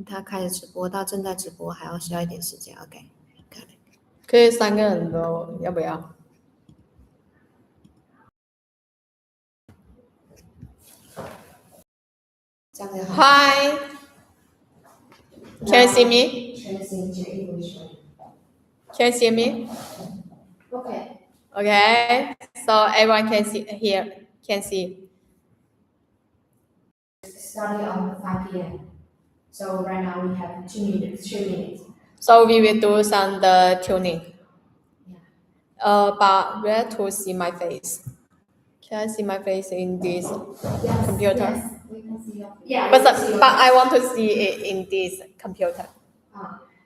他开始直播到正在直播还要需要一点时间 OK 可以3个人都要不要？这样就好。 Hi, can you see me? Can you see me? Okay, so everyone can see here, can see. Starting on 5 p.m. So right now we have 2 minutes. So we will do some tuning. But where to see my face? Can I see my face in this computer? Yes, we can see your face. Yeah, But I want to see it in this computer.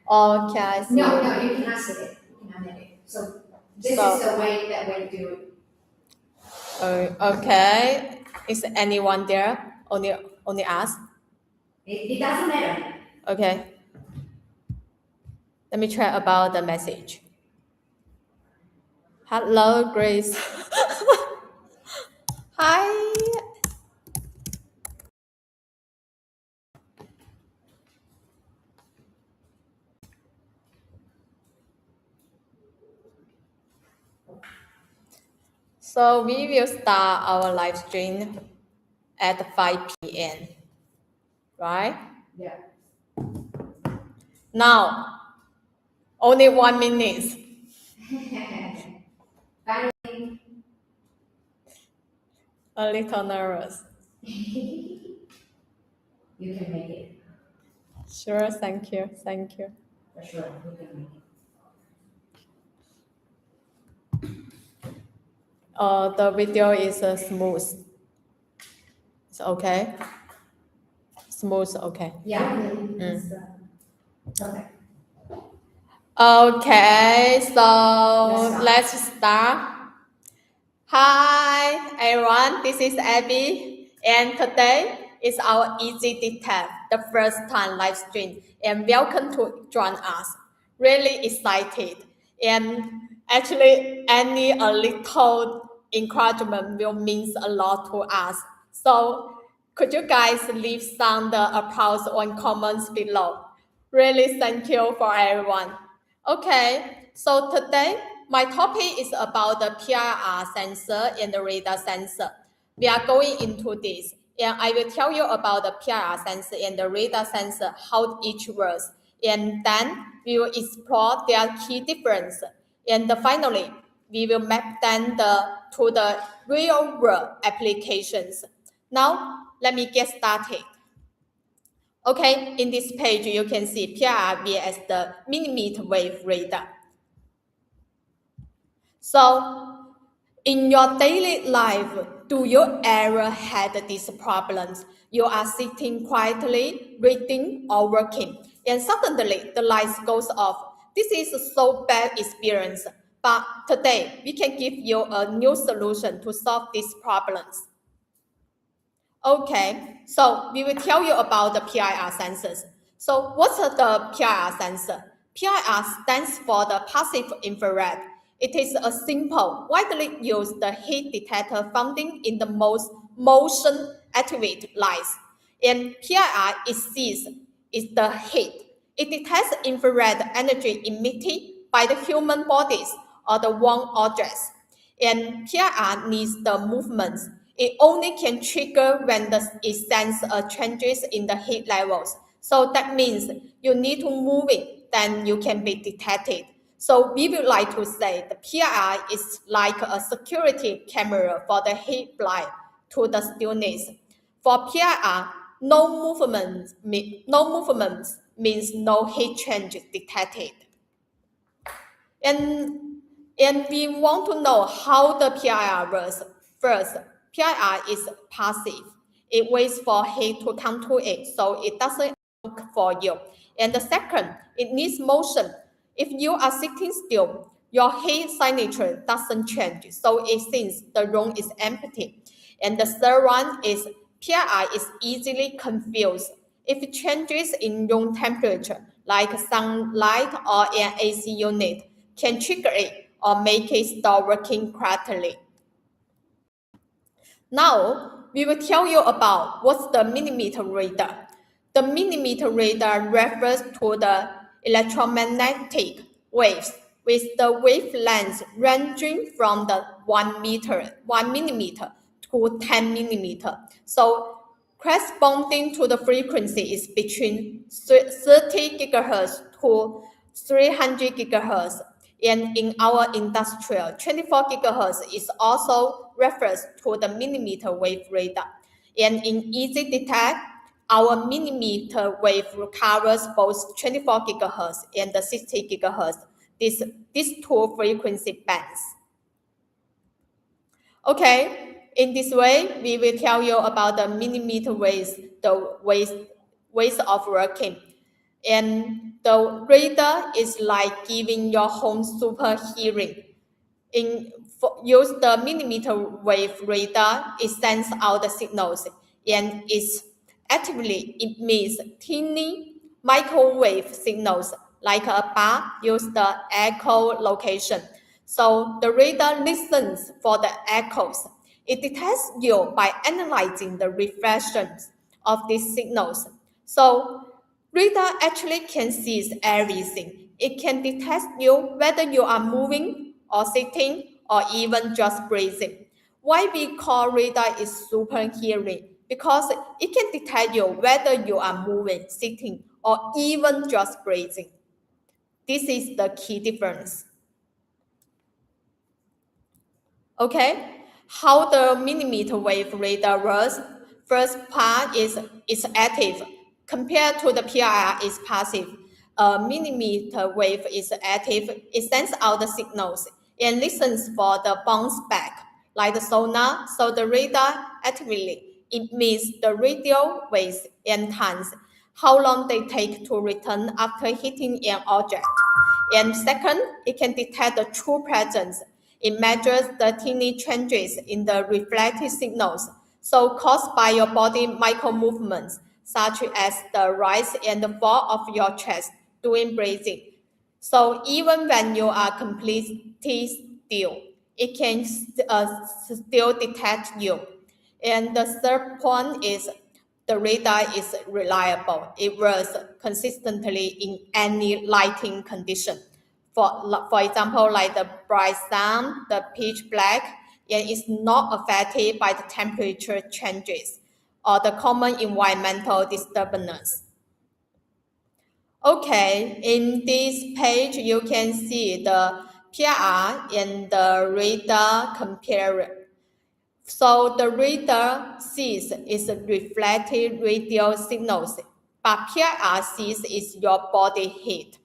Or can I see? No, you cannot see it. You cannot see it. So this is the way that we do it. Okay. Is anyone there? Only us? It doesn't matter. Okay. Let me try about the message. Hello, Grace. Hi. So we will start our live stream at 5 p.m. Right? Yeah. Now, only 1 minute. A little nervous. You can make it. Sure, thank you. For sure, you can make it. The video is smooth. It's okay? Smooth, okay. Yeah. Okay. Okay, so let's start. Hi, everyone. This is Abby, and today is our EasyDetek, the first time live stream, and welcome to join us. Really excited, and actually, any a little encouragement will mean a lot to us. So, could you guys leave some applause or comments below? Really, thank you for everyone. Okay, so today my topic is about the PIR sensor and the radar sensor. We are going into this, and I will tell you about the PIR sensor and the radar sensor, how each works, and then we will explore their key difference. And finally, we will map them to the real world applications. Now, let me get started. Okay, in this page, you can see PIR as the mmWAVE radar. So, in your daily life, do you ever had these problems? You are sitting quietly, reading or working, and suddenly the lights goes off. This is a so bad experience, but today we can give you a new solution to solve these problems. Okay, so we will tell you about the PIR sensors. So what's the PIR sensor? PIR stands for the passive infrared. It is a simple, widely used heat detector found in the most motion activated lights. And PIR is the heat. It detects infrared energy emitted by the human bodies or the warm objects. And PIR needs the movements. It only can trigger when it senses changes in the heat levels. So that means you need to move it, then you can be detected. So we would like to say the PIR is like a security camera for the heat blind to the stillness. For PIR, no movement means no heat change detected. And we want to know how the PIR works. First, PIR is passive. It waits for heat to come to it, so it doesn't look for you. And the second, it needs motion. If you are sitting still, your heat signature doesn't change, so it thinks the room is empty. And the third one is PIR is easily confused. If it changes in room temperature, like sunlight or an AC unit, can trigger it or make it stop working correctly. Now, we will tell you about what's the millimeter radar. The millimeter radar refers to the electromagnetic waves with the wavelengths ranging from the 1 millimeter to 10 millimeter. So corresponding to the frequency is between 30 gigahertz to 300 gigahertz. And in our industrial, 24 gigahertz is also refers to the millimeter wave radar. And in EasyDetek, our millimeter wave covers both 24 gigahertz and the 60 gigahertz, these two frequency bands. Okay, in this way, we will tell you about the millimeter waves, the ways of working. And the radar is like giving your home super hearing. Use the millimeter wave radar, it sends out the signals and it actively emits teeny microwave signals like a bar. Use the echo location. So the radar listens for the echoes. It detects you by analyzing the reflections of these signals. So radar actually can see everything. It can detect you whether you are moving or sitting or even just breathing. Why we call radar is super hearing? Because it can detect you whether you are moving, sitting, or even just breathing. This is the key difference. Okay, how the millimeter wave radar works. First part is active. Compared to the PIR is passive. Millimeter wave is active. It sends out the signals and listens for the bounce back like the sonar. So the radar actively emits the radio waves and times how long they take to return after hitting an object. And second, it can detect the true presence. It measures the teeny changes in the reflected signals, so caused by your body micro movements, such as the rise and the fall of your chest during breathing. So even when you are completely still, it can still detect you. And the third point is the radar is reliable. It works consistently in any lighting condition. For example, like the bright sun, the pitch black, and it's not affected by the temperature changes or the common environmental disturbance. Okay, in this page, you can see the PIR and the radar compare. So the radar sees is reflected radio signals, but PIR sees is your body heat.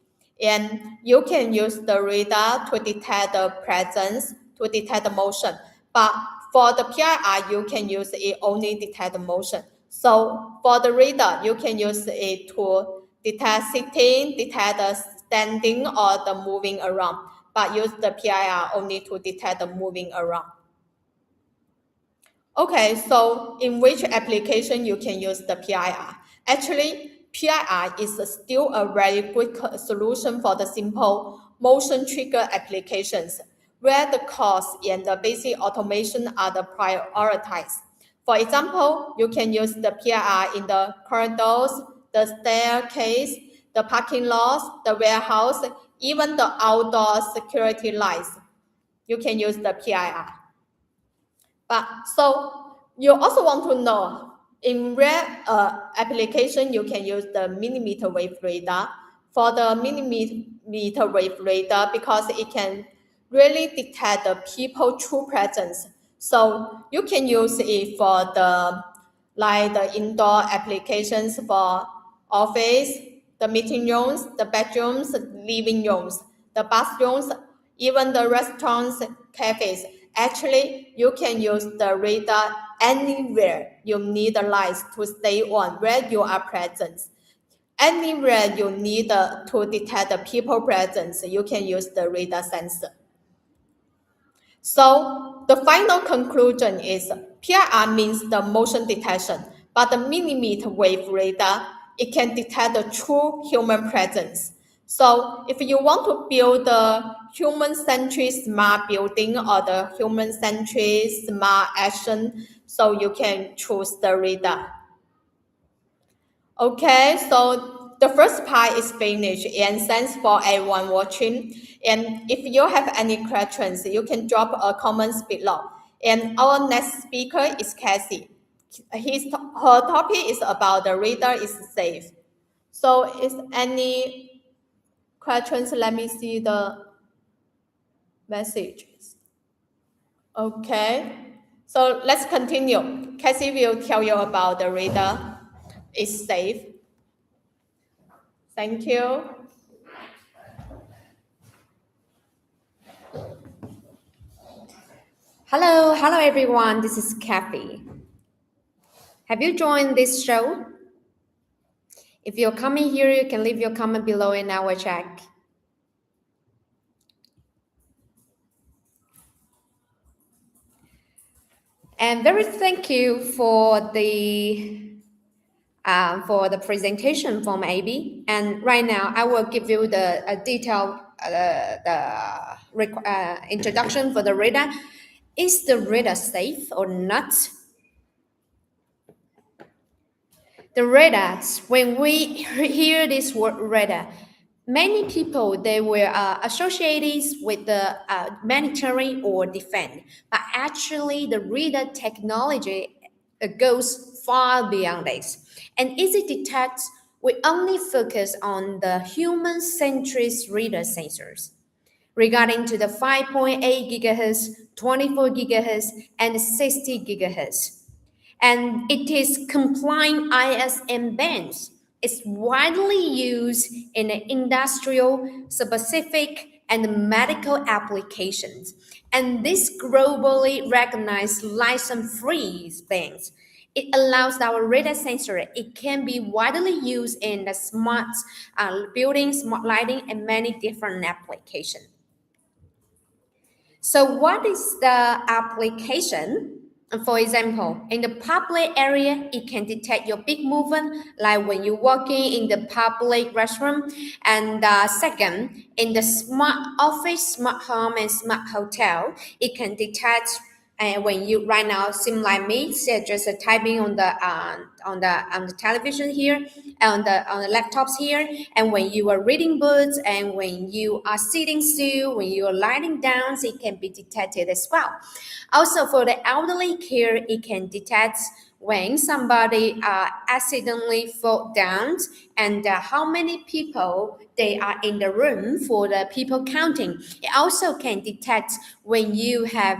And you can use the radar to detect the presence, to detect the motion. But for the PIR, you can use it only detect the motion. So for the radar, you can use it to detect sitting, detect the standing or the moving around. But use the PIR only to detect the moving around. Okay, so in which application you can use the PIR? Actually, PIR is still a very good solution for the simple motion trigger applications, where the cost and the basic automation are the prioritized. For example, you can use the PIR in the corridors, the staircase, the parking lots, the warehouse, even the outdoor security lights. You can use the PIR. But so you also want to know in rare application you can use the millimeter wave radar. For the millimeter wave radar, because it can really detect the people true presence. So you can use it for the indoor applications for office, the meeting rooms, the bedrooms, living rooms, the bathrooms, even the restaurants, cafes. Actually, you can use the radar anywhere you need the lights to stay on where you are present. Anywhere you need to detect the people presence, you can use the radar sensor. So the final conclusion is PIR means the motion detection, but the millimeter wave radar, it can detect the true human presence. So if you want to build a human-centric smart building or the human-centric smart action, so you can choose the radar. Okay, so the first part is finished, and thanks for everyone watching. And if you have any questions, you can drop a comments below. And our next speaker is Cassie. Her topic is about the reader is safe. So is any questions? Let me see the messages. Okay, so let's continue. Cassie will tell you about the reader is safe. Thank you. Hello everyone, this is Kathy. Have you joined this show? If you're coming here, you can leave your comment below in our chat. And very thank you for the presentation from AB. And right now, I will give you the detailed introduction for the radar. Is the radar safe or not? The radars, when we hear this word radar, many people, they were associated with the military or defense, but actually the radar technology goes far beyond this. And EasyDetek, we only focus on the human-centric radar sensors regarding to the 5.8 gigahertz, 24 gigahertz, and 60 gigahertz. And it is complying ISM bands. It's widely used in industrial, specific, and medical applications. And this globally recognized license-free bands, it allows our radar sensor. It can be widely used in the smart buildings, smart lighting, and many different applications. So what is the application? For example, in the public area, it can detect your big movement, like when you're walking in the public restroom. And second, in the smart office, smart home, and smart hotel, it can detect when you right now seem like me, so just typing on the television here, on the laptops here, and when you are reading books, and when you are sitting still, when you are lying down, so it can be detected as well. Also, for the elderly care, it can detect when somebody accidentally fall down, and how many people they are in the room for the people counting. It also can detect when you have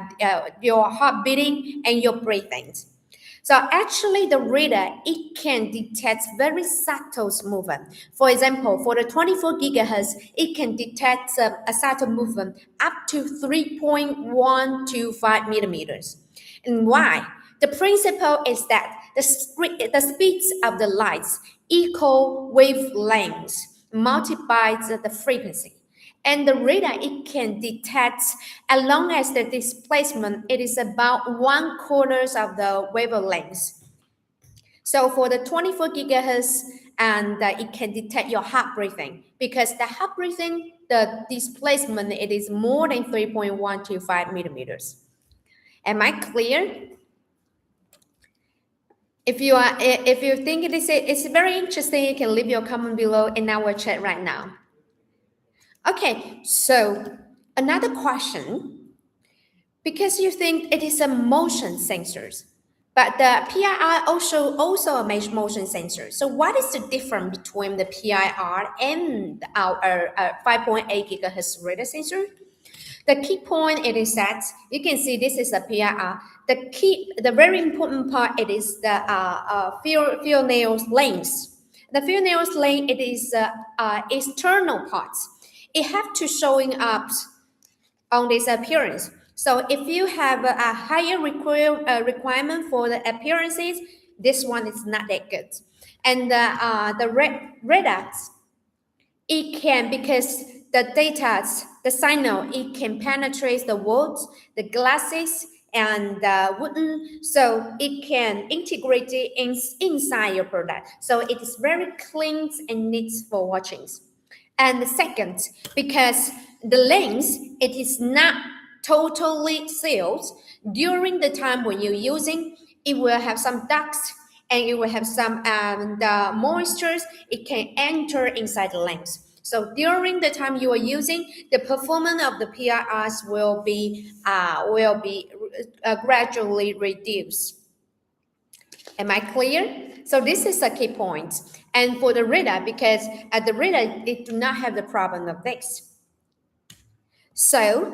your heart beating and your breathing. So actually the radar, it can detect very subtle movement. For example, for the 24 gigahertz, it can detect a subtle movement up to 3.125 millimeters. And why? The principle is that the speeds of the lights equal wavelengths multiplied the frequency. And the radar, it can detect as long as the displacement, it is about 1/4 of the wavelength. So for the 24 gigahertz, and it can detect your heart breathing, because the heart breathing, the displacement, it is more than 3.125 millimeters. Am I clear? If you think it's very interesting, you can leave your comment below in our chat right now. Okay, so another question, because you think it is a motion sensors, but the PIR also a motion sensor. So what is the difference between the PIR and our 5.8 gigahertz radar sensor? The key point it is that you can see this is a PIR. The very important part, it is the field nails length. The field nails length, it is external parts. It have to showing up on this appearance. So if you have a higher requirement for the appearances, this one is not that good. And the radars, it can, because the data, the signal, it can penetrate the walls, the glasses, and the wooden, so it can integrate it inside your product. So it is very clean and neat for watching. And the second, because the lens, it is not totally sealed. During the time when you're using, it will have some dust, and it will have some the moistures. It can enter inside the lens. So during the time you are using, the performance of the PIRs will be gradually reduced. Am I clear? So this is a key point. And for the radar, because at the radar, it do not have the problem of this. So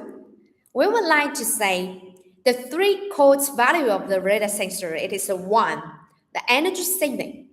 we would like to say the three codes value of the radar sensor, it is a 1, the energy saving.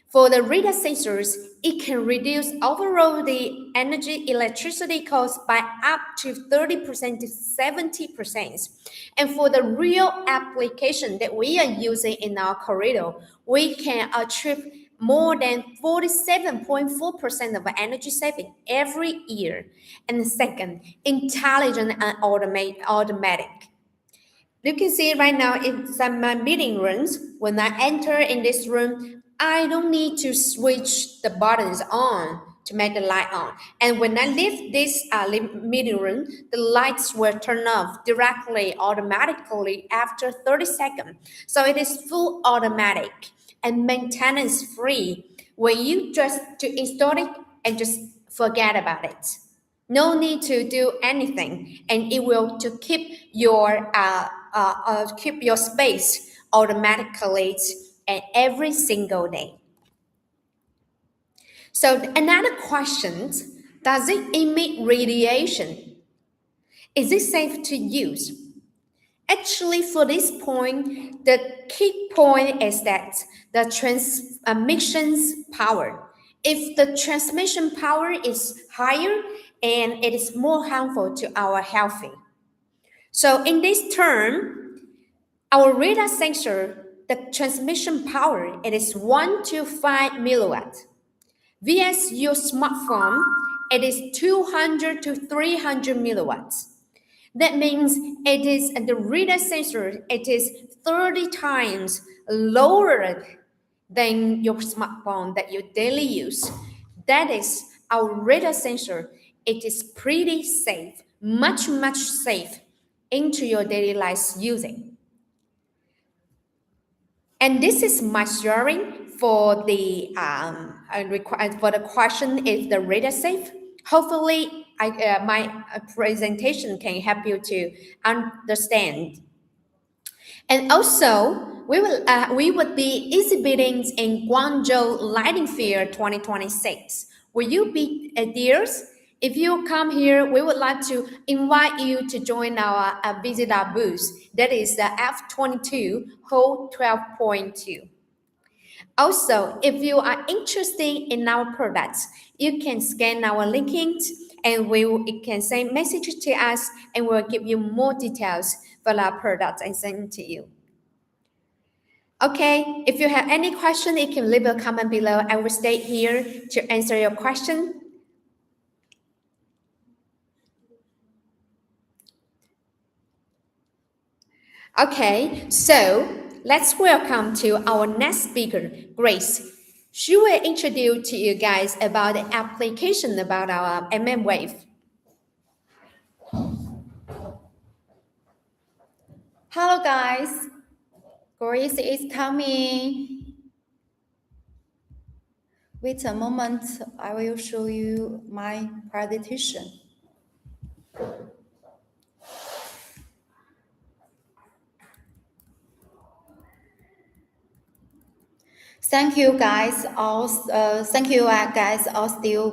For the radar sensors, it can reduce overall the electricity cost by up to 30% to 70%. And for the real application that we are using in our corridor, we can achieve more than 47.4% of energy saving every year. And second, intelligent and automatic. You can see right now in some meeting rooms, when I enter in this room, I don't need to switch the buttons on to make the light on. And when I leave this meeting room, the lights will turn off directly, automatically after 30 seconds. So it is full automatic and maintenance free, where you just to install it and just forget about it. No need to do anything, and it will to keep your space automatically and every single day. So another question, does it emit radiation? Is it safe to use? Actually, for this point, the key point is that the transmission power. If the transmission power is higher, and it is more harmful to our health. So in this term, our radar sensor, the transmission power, it is 1 to 5 milliwatt. VS your smartphone, it is 200 to 300 milliwatts. That means it is the radar sensor, it is 30 times lower than your smartphone that you daily use. That is our radar sensor. It is pretty safe, much safe into your daily life using. And this is my sharing for the question, is the radar safe? Hopefully, my presentation can help you to understand. And also, we would be exhibiting in Guangzhou Lighting Fair 2026. Will you be there? If you come here, we would like to invite you to join our visit our booth. That is the F22 hole 12.2. Also, if you are interested in our products, you can scan our links and you can send messages to us, and we'll give you more details for our products and send to you. Okay, if you have any question, you can leave a comment below. I will stay here to answer your question. Okay, so let's welcome to our next speaker, Grace. She will introduce to you guys about the application about our mmWAVE. Hello guys, Grace is coming. Wait a moment, I will show you my presentation. Thank you guys all still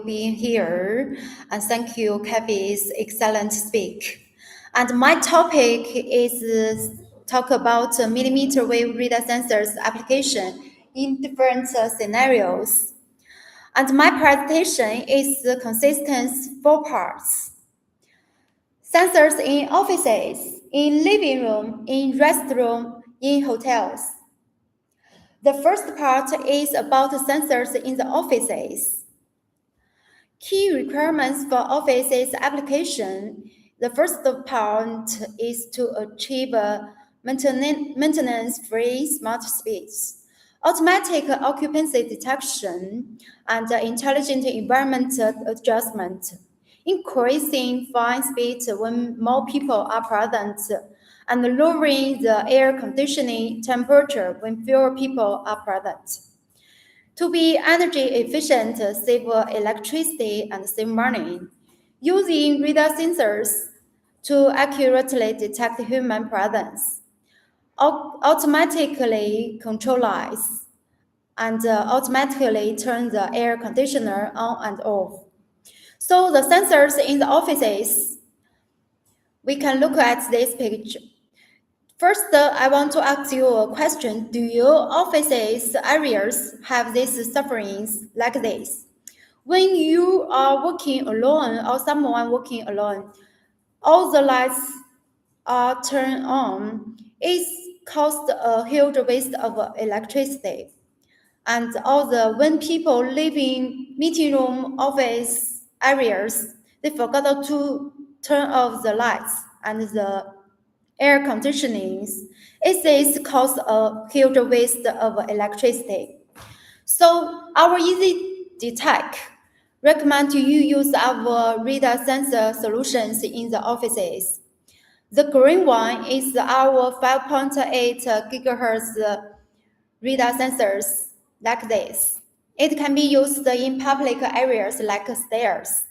being here, and thank you Kathy's excellent speak. And my topic is talk about millimeter wave radar sensors application in different scenarios. And my presentation is consistent 4 parts. Sensors in offices, in living room, in restroom, in hotels. The first part is about sensors in the offices. Key requirements for offices application. The first part is to achieve a maintenance-free smart space, automatic occupancy detection, and intelligent environment adjustment, increasing fine speed when more people are present, and lowering the air conditioning temperature when fewer people are present. To be energy efficient, save electricity, and save money, using radar sensors to accurately detect human presence, automatically control lights, and automatically turn the air conditioner on and off. So the sensors in the offices, we can look at this picture. First, I want to ask you a question. Do your offices areas have these sufferings like this? When you are working alone or someone working alone, all the lights are turned on. It costs a huge waste of electricity. And when people live in meeting room office areas, they forgot to turn off the lights and the air conditioning. It cause a huge waste of electricity. So our EasyDetek recommend you use our radar sensor solutions in the offices. The green one is our 5.8 gigahertz radar sensors like this. It can be used in public areas like stairs.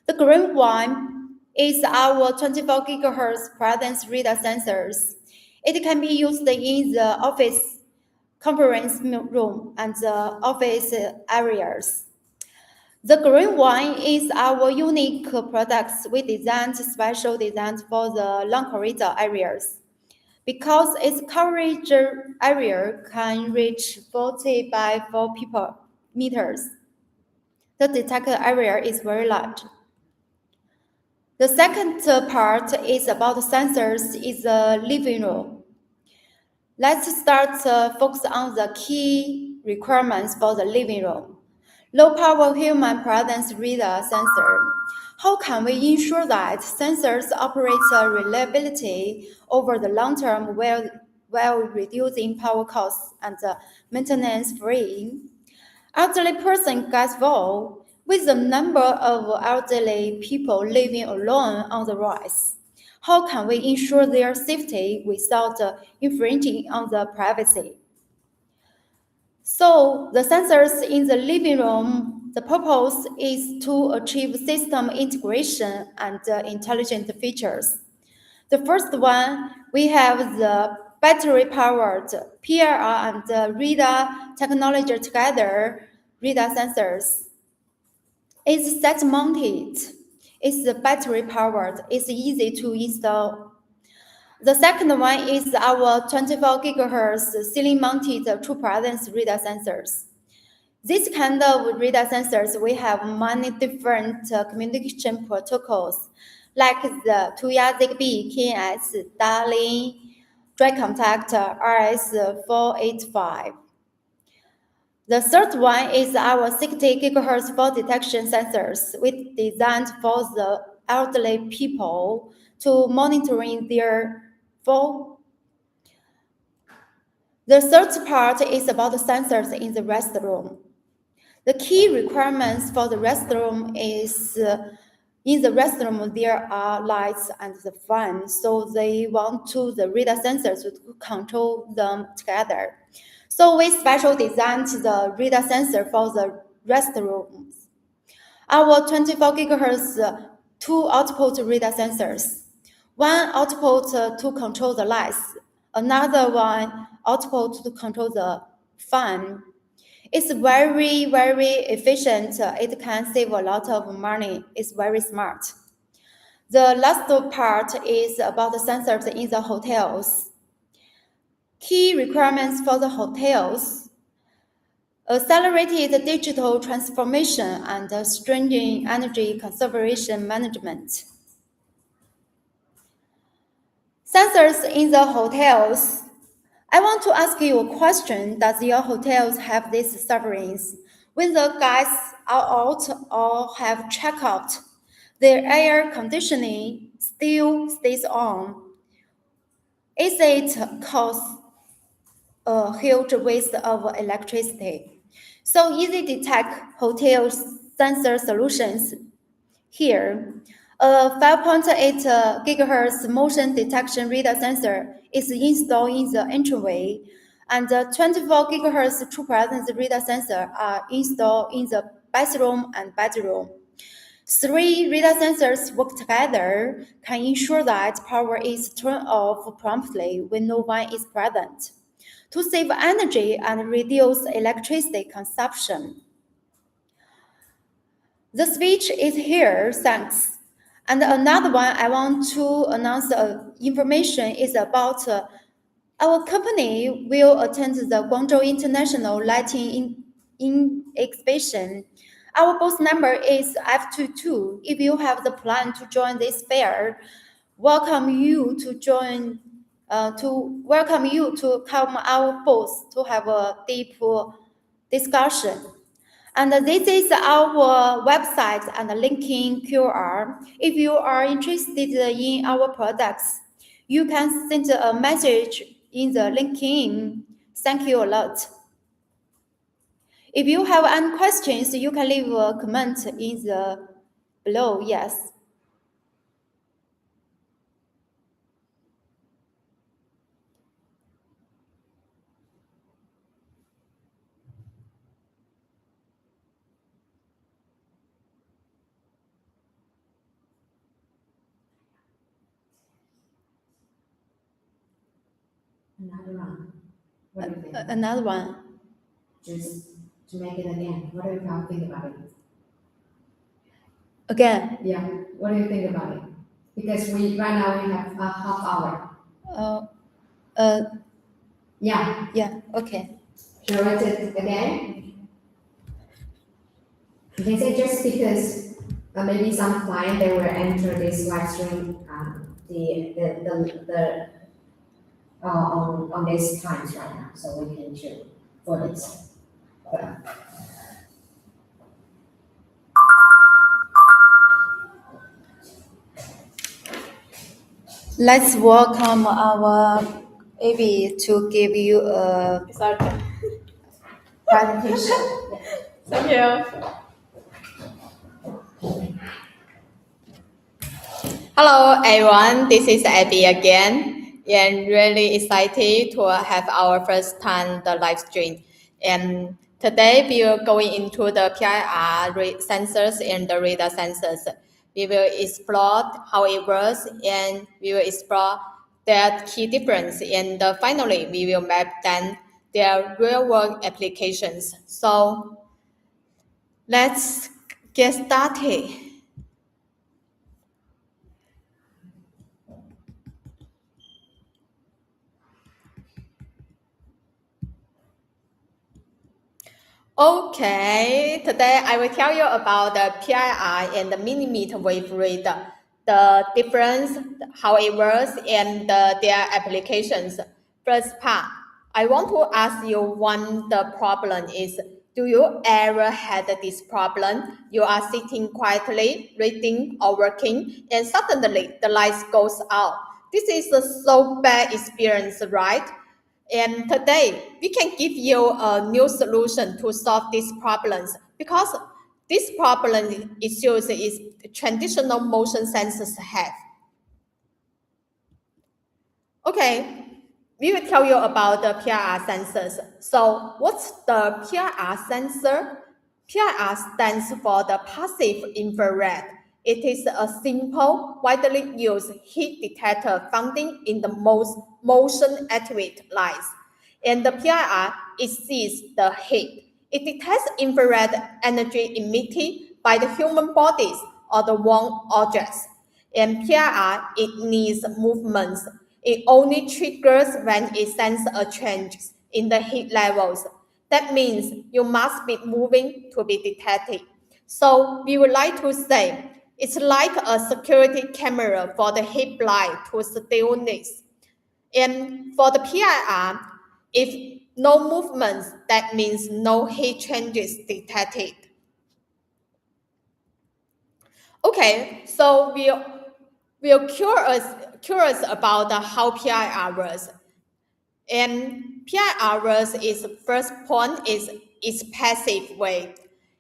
The green one is our 24 gigahertz presence radar sensors. It can be used in the office conference room and the office areas. The green one is our unique products we designed special designs for the long corridor areas. Because its coverage area can reach 40 by 4 people meters, the detected area is very large. The second part is about sensors is the living room. Let's start focus on the key requirements for the living room. Low power human presence radar sensor. How can we ensure that sensors operate reliability over the long term while reducing power costs and maintenance free? Elderly person gets involved with the number of elderly people living alone on the rise. How can we ensure their safety without infringing on their privacy? So the sensors in the living room, the purpose is to achieve system integration and intelligent features. The first one, we have the battery-powered PIR and radar technology together, radar sensors. It's set-mounted, it's battery-powered, it's easy to install. The second one is our 24 gigahertz ceiling-mounted true presence radar sensors. This kind of radar sensors, we have many different communication protocols, like the TUYA ZigBee, KNS, Darling, Dry Contact, RS485. The third one is our 60 gigahertz fall detection sensors, which designed for the elderly people to monitoring their fall. The third part is about the sensors in the restroom. The key requirements for the restroom is in the restroom there are lights and the fan, so they want the radar sensors to control them together. So we special designed the radar sensor for the restrooms. Our 24 gigahertz two output radar sensors. One output to control the lights, another one output to control the fan. It's very, very efficient. It can save a lot of money. It's very smart. The last part is about the sensors in the hotels. Key requirements for the hotels: accelerated digital transformation and stringent energy conservation management. Sensors in the hotels. I want to ask you a question. Does your hotels have these sufferings? When the guests are out or have checkout, their air conditioning still stays on. Is it cause a huge waste of electricity? So EasyDetek hotel sensor solutions here. A 5.8 gigahertz motion detection radar sensor is installed in the entryway, and the 24 gigahertz true presence radar sensor are installed in the bathroom and bedroom. 3 radar sensors work together can ensure that power is turned off promptly when no one is present, to save energy and reduce electricity consumption. The switch is here, thanks. And another one I want to announce information is about our company will attend the Guangzhou International Lighting in Exhibition. Our booth number is F22. If you have the plan to join this fair, welcome you to join. Welcome you to come our booth to have a deep discussion. And this is our website and linking QR. If you are interested in our products, you can send a message in the linking. Thank you a lot. If you have any questions, you can leave a comment in the below. Yes. Another one. What do you think? Another one. Just to make it again. What do you think about it? Again. Yeah. What do you think about it? Because right now we have a half hour. Yeah. Yeah. Okay. Should I write it again? You can say just because maybe some client they will enter this live stream on these times right now, so we can choose for this. Let's welcome our Abby to give you a presentation. Thank you. Hello everyone, this is Abby again, and really excited to have our first time the live stream. And today we are going into the PIR sensors and the radar sensors. We will explore how it works, and we will explore their key difference, and finally we will map then their real-world applications. So let's get started. Okay, today I will tell you about the PIR and the mmWAVE radar, the difference, how it works, and their applications. First part, I want to ask you one the problem is, do you ever had this problem? You are sitting quietly, reading or working, and suddenly the lights goes out. This is a so bad experience, right? And today, we can give you a new solution to solve these problems because this problem issues is traditional motion sensors have. Okay, we will tell you about the PIR sensors. So what's the PIR sensor? PIR stands for the passive infrared. It is a simple, widely used heat detector found in the most motion-activated lights. And the PIR, it sees the heat. It detects infrared energy emitted by the human bodies or the warm objects. And PIR, it needs movements. It only triggers when it senses a change in the heat levels. That means you must be moving to be detected. So we would like to say it's like a security camera for the heat blind to stillness. And for the PIR, if no movements, that means no heat changes detected. Okay, so we're curious about how PIR works. And PIR works is first point is its passive way.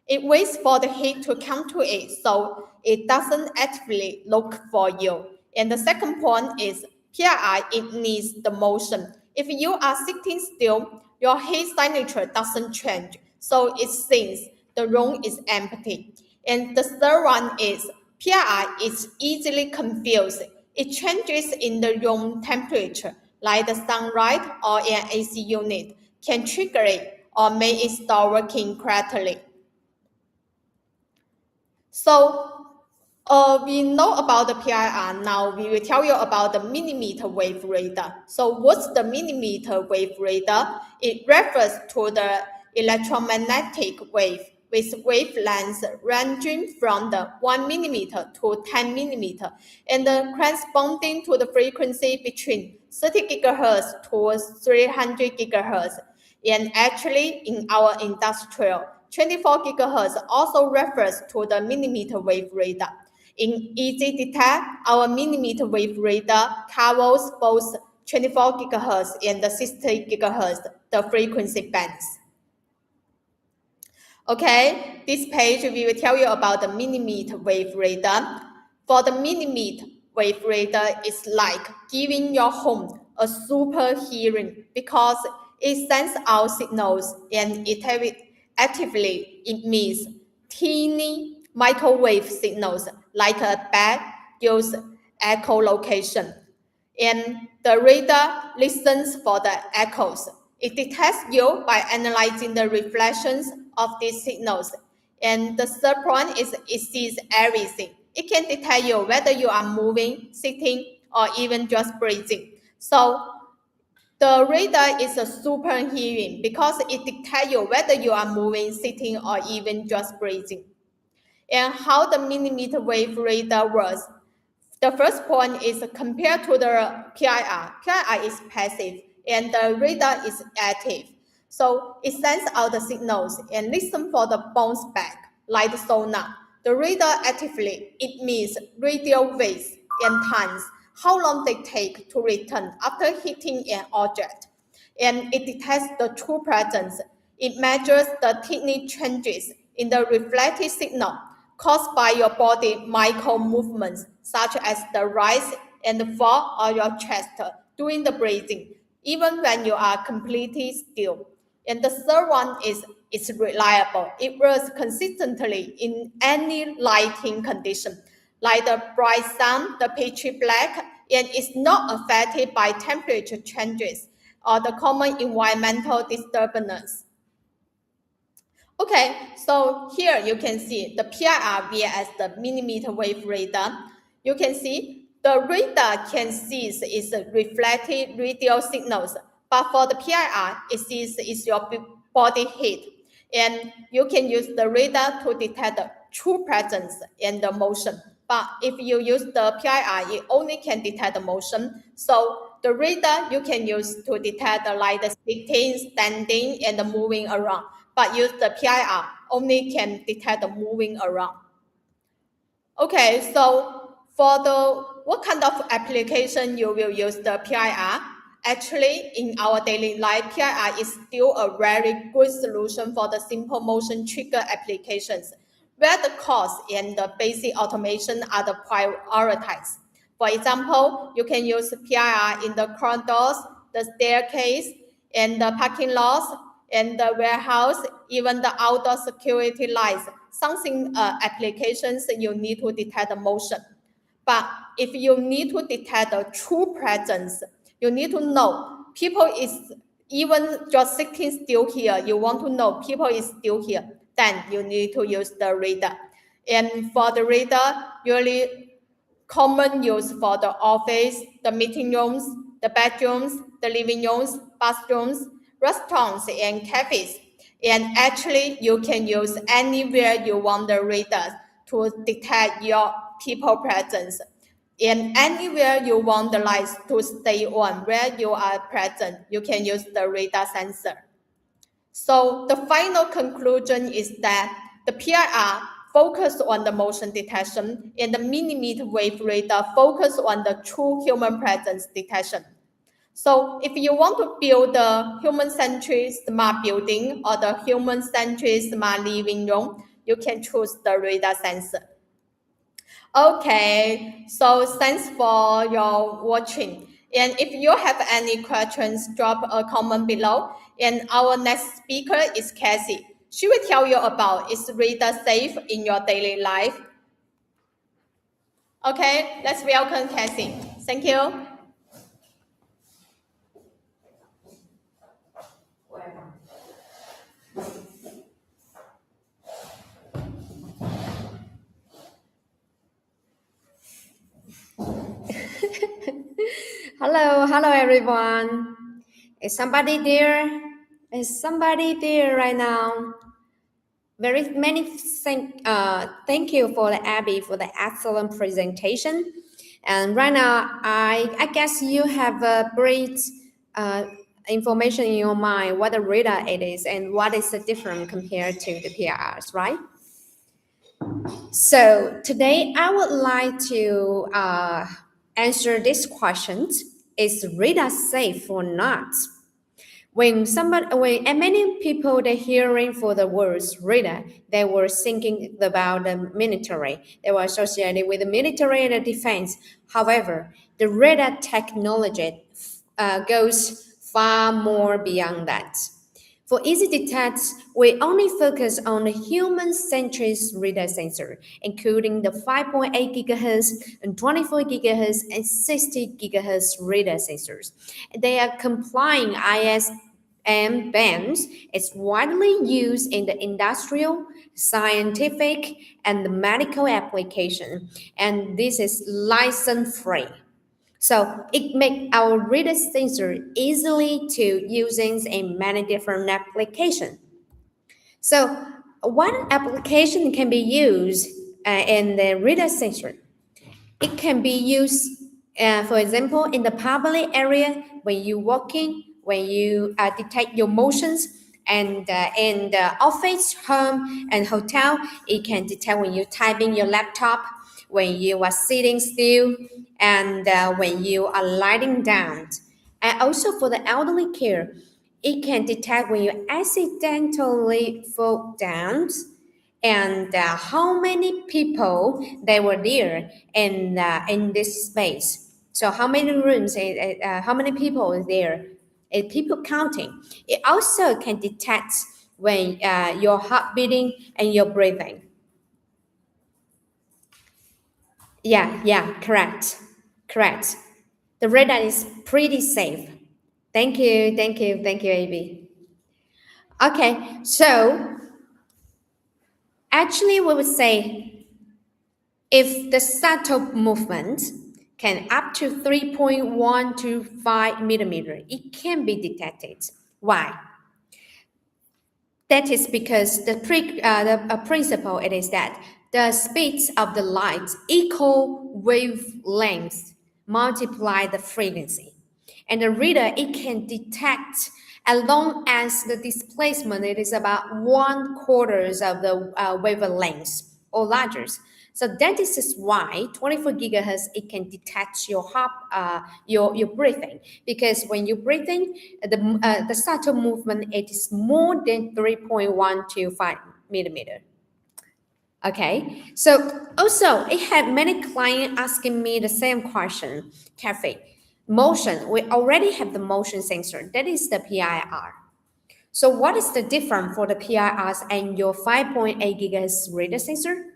It waits for the heat to come to it, so it doesn't actively look for you. And the second point is PIR, it needs the motion. If you are sitting still, your heat signature doesn't change, so it thinks the room is empty. And the third one is PIR is easily confused. It changes in the room temperature, like the sunlight or an AC unit, can trigger it or make it stop working correctly. So we know about the PIR. Now we will tell you about the mmWAVE radar. So what's the mmWAVE radar? It refers to the electromagnetic wave with wavelengths ranging from the 1 millimeter to 10 millimeter and corresponding to the frequency between 30 gigahertz to 300 gigahertz. And actually in our industrial, 24 gigahertz also refers to the mmWAVE radar. In EasyDetek, our mmWAVE radar covers both 24 gigahertz and the 60 gigahertz, the frequency bands. Okay, this page we will tell you about the mmWAVE radar. For the mmWAVE radar, it's like giving your home a super hearing because it sends out signals and it actively emits teeny microwave signals like a bat gives echolocation. And the radar listens for the echoes. It detects you by analyzing the reflections of these signals. And the third point is it sees everything. It can detect you whether you are moving, sitting, or even just breathing. So the radar is a super hearing because it detects you whether you are moving, sitting, or even just breathing. And how the mmWAVE radar works. The first point is compared to the PIR. PIR is passive and the radar is active. So it sends out the signals and listens for the bounce back, like the sonar. The radar actively emits radio waves and times how long they take to return after hitting an object. And it detects the true presence. It measures the tiny changes in the reflected signal caused by your body micro movements, such as the rise and the fall of your chest during the breathing, even when you are completely still. And the third one is it's reliable. It works consistently in any lighting condition, like the bright sun, the pitchy black, and it's not affected by temperature changes or the common environmental disturbance. Okay, so here you can see the PIR vs the mmWAVE radar. You can see the radar can see its reflected radio signals, but for the PIR, it sees is your body heat. And you can use the radar to detect the true presence and the motion. But if you use the PIR, it only can detect the motion. So the radar you can use to detect the like the sitting, standing, and the moving around. But use the PIR only can detect the moving around. Okay, so for the what kind of application you will use the PIR? Actually, in our daily life, PIR is still a very good solution for the simple motion trigger applications, where the cost and the basic automation are the prioritized. For example, you can use PIR in the corridors, the staircase, and the parking lots, and the warehouse, even the outdoor security lights, something applications you need to detect the motion. But if you need to detect the true presence, you need to know people is even just sitting still here, you want to know people is still here, then you need to use the radar. And for the radar, usually common use for the office, the meeting rooms, the bedrooms, the living rooms, bathrooms, restaurants, and cafes. And actually, you can use anywhere you want the radar to detect your people presence. And anywhere you want the lights to stay on where you are present, you can use the radar sensor. So the final conclusion is that the PIR focus on the motion detection and the mmWAVE radar focus on the true human presence detection. So if you want to build the human-centric smart building or the human-centric smart living room, you can choose the radar sensor. Okay, so thanks for your watching. And if you have any questions, drop a comment below. And our next speaker is Cassie. She will tell you about is radar safe in your daily life. Okay, let's welcome Cassie. Thank you. Hello everyone. Is somebody there? Is somebody there right now? Very many thank you for the Abby for the excellent presentation. And right now, I guess you have a great information in your mind what a radar it is and what is the difference compared to the PIRs, right? So today I would like to answer this question: is radar safe or not? When many people they're hearing for the words radar, they were thinking about the military. They were associated with the military and the defense. However, the radar technology goes far more beyond that. For EasyDetek, we only focus on the human-centric radar sensor, including the 5.8 GHz and 24 GHz and 60 GHz radar sensors. They are complying ISM bands. It's widely used in the industrial, scientific, and the medical application, and this is license-free. So it makes our radar sensor easily to using in many different applications. So one application can be used in the radar sensor. It can be used, for example, in the public area when you walking, when you detect your motions, and in the office, home, and hotel, it can detect when you type in your laptop, when you are sitting still, and when you are lying down. And also for the elderly care, it can detect when you accidentally fall down and how many people they were there in this space. So how many rooms, how many people are there, people counting. It also can detect when your heart beating and your breathing. Yeah, correct. The radar is pretty safe. Thank you, AB. Okay, so actually we would say if the subtle movement can up to 3.1 to 5 millimeter, it can be detected. Why? That is because the principle it is that the speeds of the light equal wavelengths multiply the frequency. And the radar, it can detect as long as the displacement it is about 1/4 of the wavelengths or larger. So that is why 24 gigahertz it can detect your heart, your breathing, because when you're breathing, the subtle movement it is more than 3.125 millimeter. Okay, so also I had many clients asking me the same question, Kathy. Motion, we already have the motion sensor, that is the PIR. So what is the difference for the PIRs and your 5.8 gigahertz radar sensor?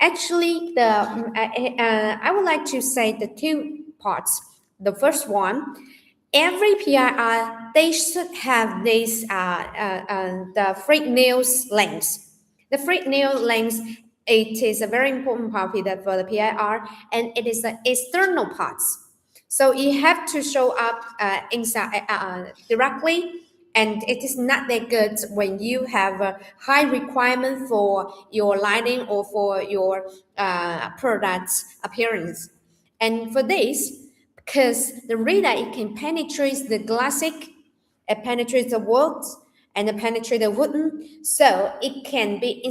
Actually, I would like to say the two parts. The first one, every PIR they should have this the Fresnel's length. The Fresnel length it is a very important property for the PIR, and it is the external parts. So you have to show up inside directly, and it is not that good when you have a high requirement for your lighting or for your product's appearance. And for this, because the radar it can penetrate the glassic, it penetrates the wood, and it penetrates the wooden, so it can be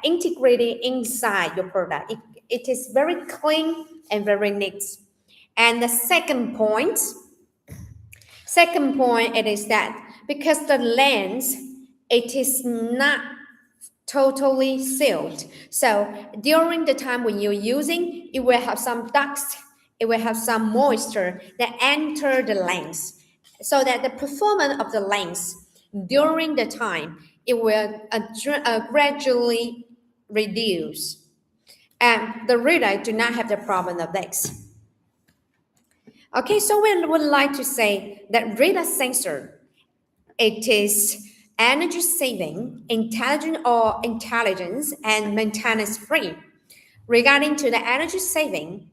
integrated inside your product. It is very clean and very neat. And the second point, it is that because the lens, it is not totally sealed. So during the time when you're using, it will have some dust, it will have some moisture that enter the lens, so that the performance of the lens during the time, it will gradually reduce. And the reader do not have the problem of this. Okay, so we would like to say that radar sensor, it is energy saving, intelligence, and maintenance free. Regarding to the energy saving,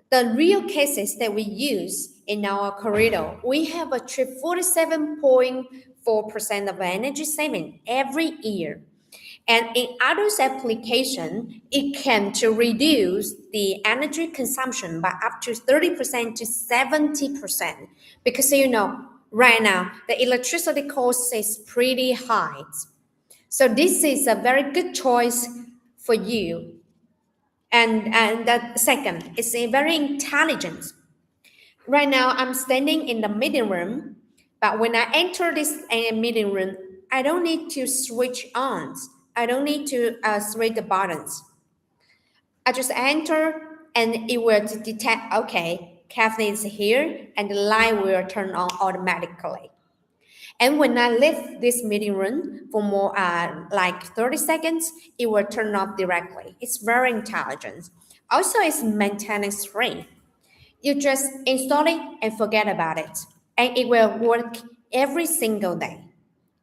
the real cases that we use in our corridor, we have achieved 47.4% of energy saving every year. And in others application, it can to reduce the energy consumption by up to 30% to 70%. Because right now, the electricity cost is pretty high. So this is a very good choice for you. And the second is a very intelligent. Right now, I'm standing in the meeting room, but when I enter this meeting room, I don't need to switch on. I don't need to switch the buttons. I just enter and it will detect, okay, Kathleen is here, and the light will turn on automatically. And when I leave this meeting room for more like 30 seconds, it will turn off directly. It's very intelligent. Also, it's maintenance free. You just install it and forget about it. And it will work every single day.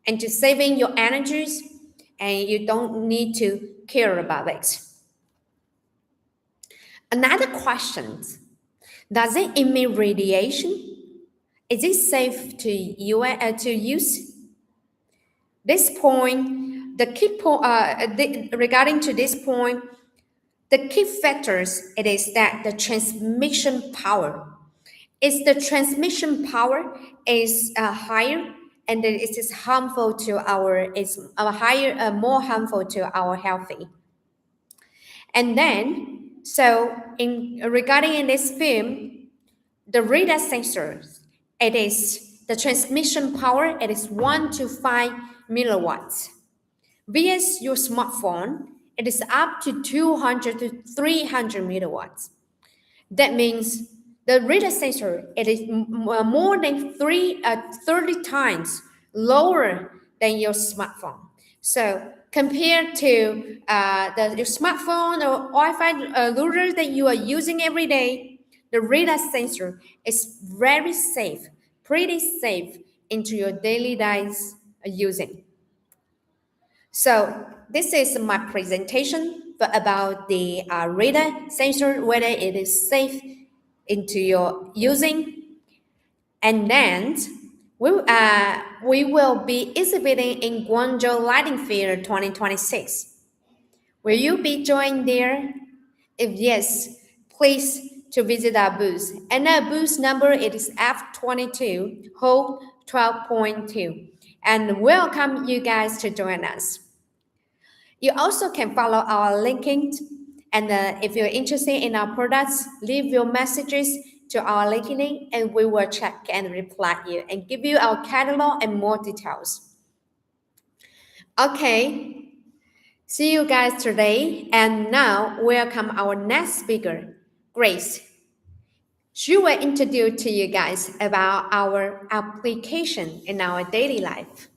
And to saving your energies, and you don't need to care about it. Another question, does it emit radiation? Is it safe to use? This point, the key regarding to this point, the key factors, it is that the transmission power. Is the transmission power is higher, and it is harmful to more harmful to our healthy. And then, so regarding in this film, the radar sensors, it is the transmission power, it is 1 to 5 milliwatts. Vs your smartphone, it is up to 200 to 300 milliwatts. That means the radar sensor, it is more than 30 times lower than your smartphone. So compared to your smartphone or Wi-Fi router that you are using every day, the radar sensor is very safe, pretty safe into your daily lives using. So this is my presentation about the radar sensor, whether it is safe into your using. And then we will be exhibiting in Guangzhou Lighting Fair 2026. Will you be joining there? If yes, please to visit our booth. And our booth number, it is F22, hole 12.2. And welcome you guys to join us. You also can follow our LinkedIn, and if you're interested in our products, leave your messages to our LinkedIn, and we will check and reply you and give you our catalog and more details. Okay, see you guys today, and now welcome our next speaker, Grace. She will introduce to you guys about our application in our daily life.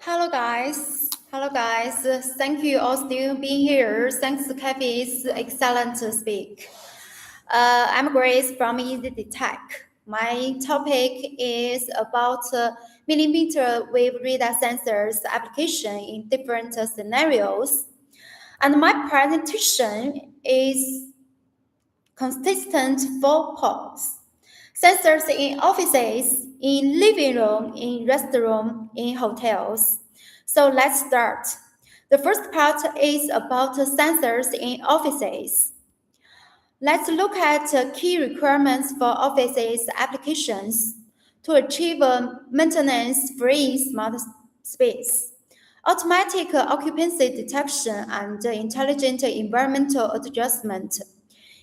Hello guys. Thank you all still being here. Thanks to Kathy's excellent speak. I'm Grace from EasyDetek. My topic is about mmWAVE radar sensors application in different scenarios. And my presentation is consistent 4 parts. Sensors in offices, in living room, in restroom, in hotels. So let's start. The first part is about sensors in offices. Let's look at key requirements for offices applications to achieve a maintenance-free smart space, automatic occupancy detection, and intelligent environmental adjustment.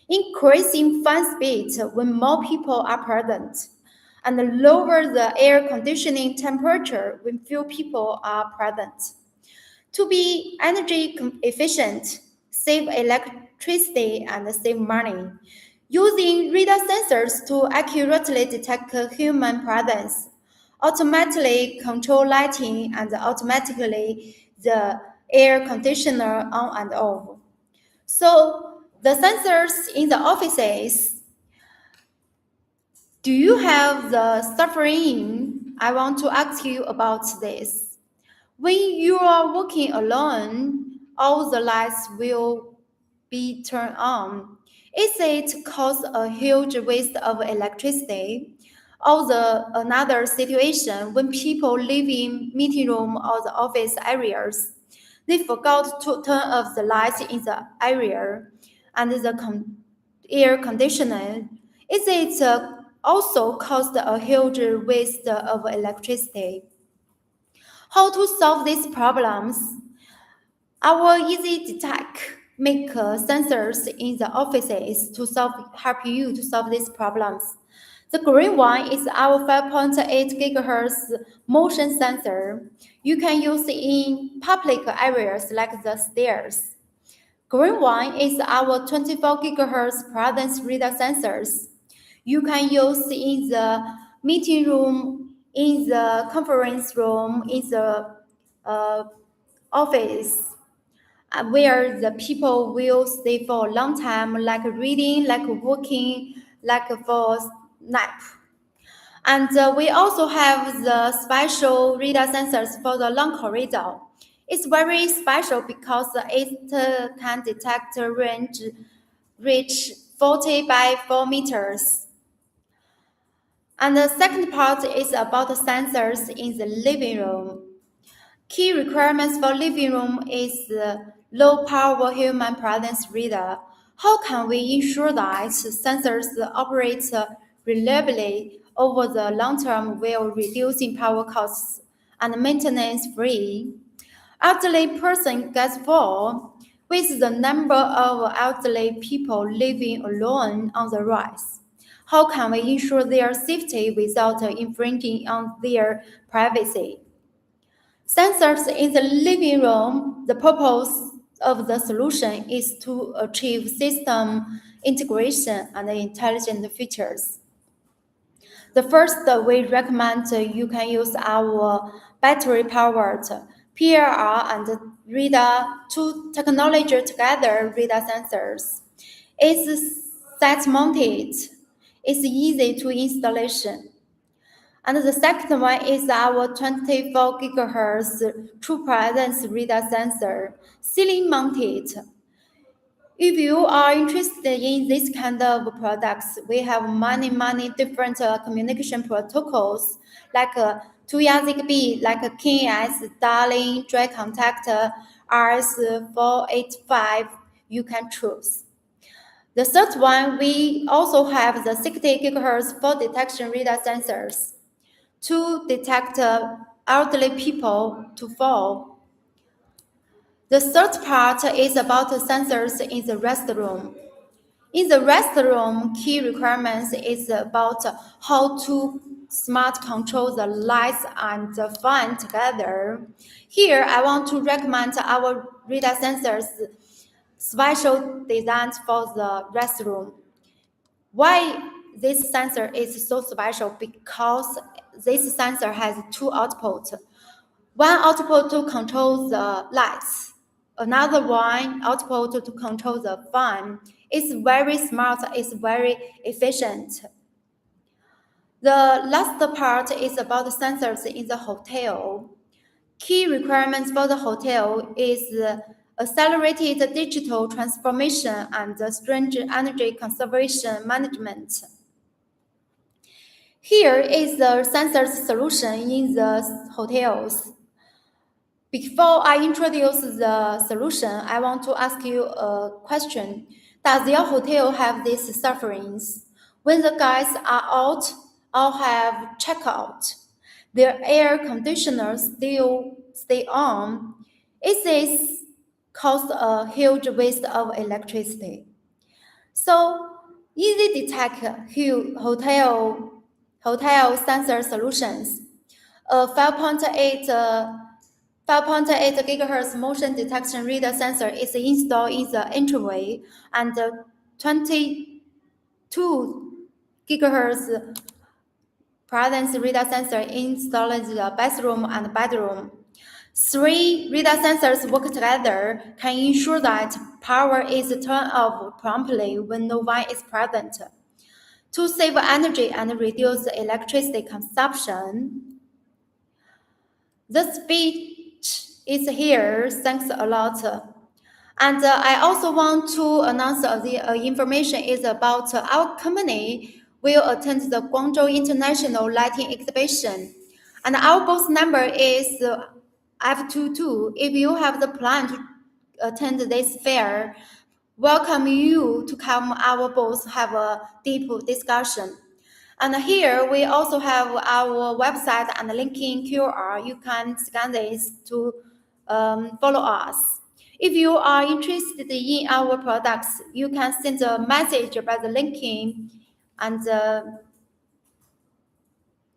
increasing fan speed when more people are present, and lower the air conditioning temperature when few people are present. To be energy efficient, save electricity, and save money, using radar sensors to accurately detect human presence, automatically control lighting, and automatically the air conditioner on and off. So the sensors in the offices, do you have the suffering? I want to ask you about this. When you are working alone, all the lights will be turned on. Is it cause a huge waste of electricity? Or another situation when people live in meeting room or the office areas, they forgot to turn off the lights in the area and the air conditioner. Is it also caused a huge waste of electricity? How to solve these problems? Our EasyDetek make sensors in the offices to help you to solve these problems. The green one is our 5.8 gigahertz motion sensor. You can use it in public areas like the stairs. Green one is our 24 gigahertz presence radar sensors. You can use in the meeting room, in the conference room, in the office, where the people will stay for a long time, like reading, like working, like for nap. And we also have the special radar sensors for the long corridor. It's very special because it can detect range reach 40 by 4 meters. And the second part is about the sensors in the living room. Key requirements for living room is low power human presence radar. How can we ensure that sensors operate reliably over the long term while reducing power costs and maintenance free? Elderly person gets full, with the number of elderly people living alone on the rise. How can we ensure their safety without infringing on their privacy? Sensors in the living room, the purpose of the solution is to achieve system integration and intelligent features. The first, we recommend you can use our battery-powered PIR and radar, two technology together radar sensors. It's set-mounted. It's easy to installation. And the second one is our 24 gigahertz true presence radar sensor, ceiling mounted. If you are interested in this kind of products, we have many different communication protocols like 2 Zigbee, like KNS, Darling, Dry Contact, RS485, you can choose. The third one, we also have the 60 gigahertz fall detection radar sensors to detect elderly people to fall. The third part is about the sensors in the restroom. In the restroom, key requirements is about how to smart control the lights and the fan together. Here, I want to recommend our radar sensors special designed for the restroom. Why this sensor is so special? Because this sensor has two outputs. One output to control the lights, another one output to control the fan. It's very smart, it's very efficient. The last part is about the sensors in the hotel. Key requirements for the hotel is accelerated digital transformation and stringent energy conservation management. Here is the sensors solution in the hotels. Before I introduce the solution, I want to ask you a question. Does your hotel have these sufferings? When the guys are out or have checkout, their air conditioners still stay on. Is this cause a huge waste of electricity? So EasyDetek hotel sensor solutions. A 5.8 gigahertz motion detection radar sensor is installed in the entryway, and 22 gigahertz presence radar sensor installed in the bathroom and bedroom. 3 radar sensors work together can ensure that power is turned off promptly when no one is present. To save energy and reduce electricity consumption, the speech is here. Thanks a lot. And I also want to announce the information is about our company will attend the Guangzhou International Lighting Exhibition. And our booth number is F22. If you have the plan to attend this fair, welcome you to come our booth, have a deep discussion. And here we also have our website and linking QR. You can scan this to follow us. If you are interested in our products, you can send a message by the linking and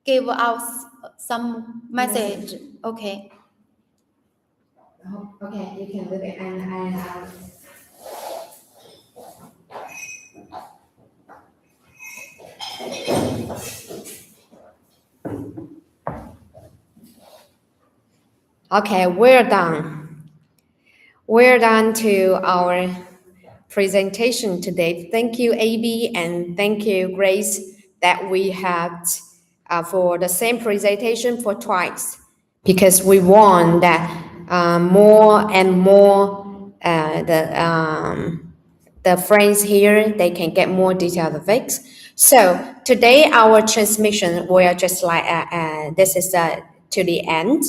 give us some message. Okay. Okay, you can look at and Okay, we're done. We're done to our presentation today. Thank you, AB, and thank you, Grace, that we had for the same presentation for twice, because we want that more and more the friends here, they can get more detailed of it. So today our transmission will just like this is to the end.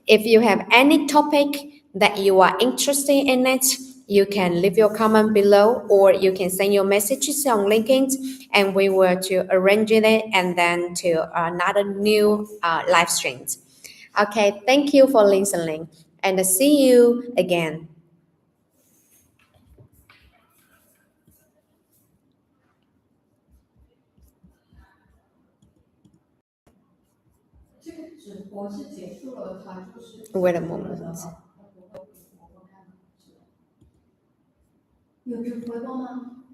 If you have any topic that you are interested in it, you can leave your comment below, or you can send your messages on LinkedIn, and we will to arrange it and then to another new live streams. Okay, thank you for listening, and see you again. Wait a moment. 有直播吗？